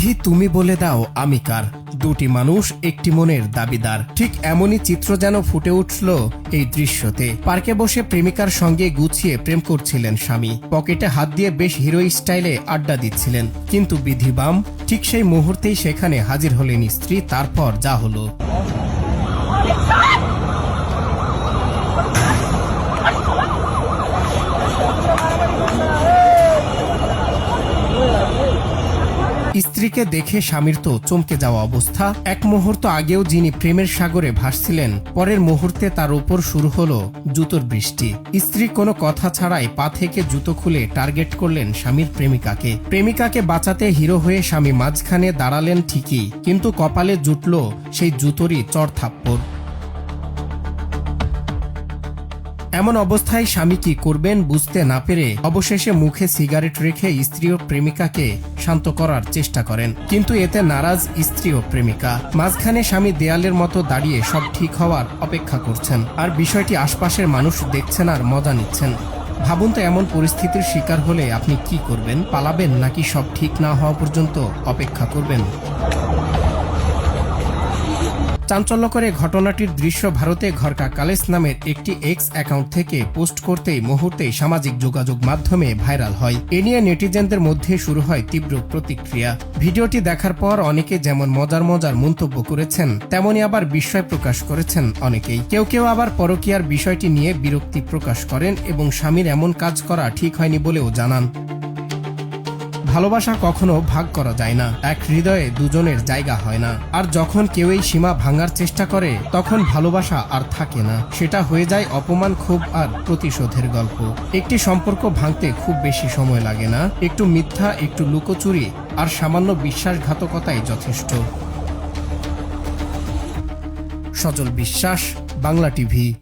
বিধি তুমি বলে দাও আমি কার, দুটি মানুষ একটি মনের দাবিদার। ঠিক এমনই চিত্র যেন ফুটে উঠল এই দৃশ্যতে। পার্কে বসে প্রেমিকার সঙ্গে গুছিয়ে প্রেম করছিলেন স্বামী, পকেটে হাত দিয়ে বেশ হিরো স্টাইলে আড্ডা দিচ্ছিলেন। কিন্তু বিধিবাম ঠিক সেই মুহূর্তেই সেখানে হাজির হলেন স্ত্রী। তারপর যা হলো। স্ত্রীকে দেখে স্বামীর তো চমকে যাওয়া অবস্থা। এক মুহূর্ত আগেও যিনি প্রেমের সাগরে ভাসছিলেন, পরের মুহূর্তে তার উপর শুরু হলো জুতোর বৃষ্টি। স্ত্রী কোনো কথা ছাড়াই পা থেকে জুতো খুলে টার্গেট করলেন স্বামীর প্রেমিকাকে। প্রেমিকাকে বাঁচাতে হিরো হয়ে স্বামী মাঝখানে দাঁড়ালেন ঠিকই, কিন্তু কপালে জুটল সেই জুতোরই চড়-থাপ্পড়। এমন অবস্থায় স্বামী কি করবেন বুঝতে না পেরে অবশেষে মুখে সিগারেট রেখে স্ত্রী ও প্রেমিকাকে শান্ত করার চেষ্টা করেন। কিন্তু এতে নারাজ স্ত্রী ও প্রেমিকা। মাঝখানে স্বামী দেয়ালের মতো দাঁড়িয়ে সব ঠিক হওয়ার অপেক্ষা করছেন, আর বিষয়টি আশপাশের মানুষ দেখছেন আর মজা নিচ্ছেন। ভাবুন তো, এমন পরিস্থিতির শিকার হলে আপনি কি করবেন? পালাবেন নাকি সব ঠিক না হওয়া পর্যন্ত অপেক্ষা করবেন? চাঞ্চল্যকর ঘটনাটির দৃশ্য ভারতে ঘরকা কালেস নামের একটি এক্স অ্যাকাউন্ট থেকে পোস্ট করতেই মুহূর্তেই সামাজিক যোগাযোগ মাধ্যমে ভাইরাল হয়। এ নিয়ে নেটিজেনদের মধ্যে শুরু হয় তীব্র প্রতিক্রিয়া। ভিডিওটি দেখার পর অনেকে যেমন মজার মন্তব্য করেছেন, তেমনি আবার বিস্ময় প্রকাশ করেছেন অনেকেই। কেউ কেউ আবার পরকীয়ার বিষয়টি নিয়ে বিরক্তি প্রকাশ করেন এবং স্বামীর এমন কাজ করা ঠিক হয়নি বলেও জানান। ভালোবাসা কখনো ভাগ করা যায় না, এক হৃদয়ে দুজনের জায়গা হয় না। আর যখন কেউ এই সীমা ভাঙার চেষ্টা করে, তখন ভালোবাসা আর থাকে না, সেটা হয়ে যায় অপমান, ক্ষোভ আর প্রতিশোধের গল্প। একটি সম্পর্ক ভাঙতে খুব বেশি সময় লাগে না, একটু মিথ্যা, একটু লুকোচুরি আর সামান্য বিশ্বাসঘাতকতাই যথেষ্ট। সজল বিশ্বাস, বাংলা টিভি।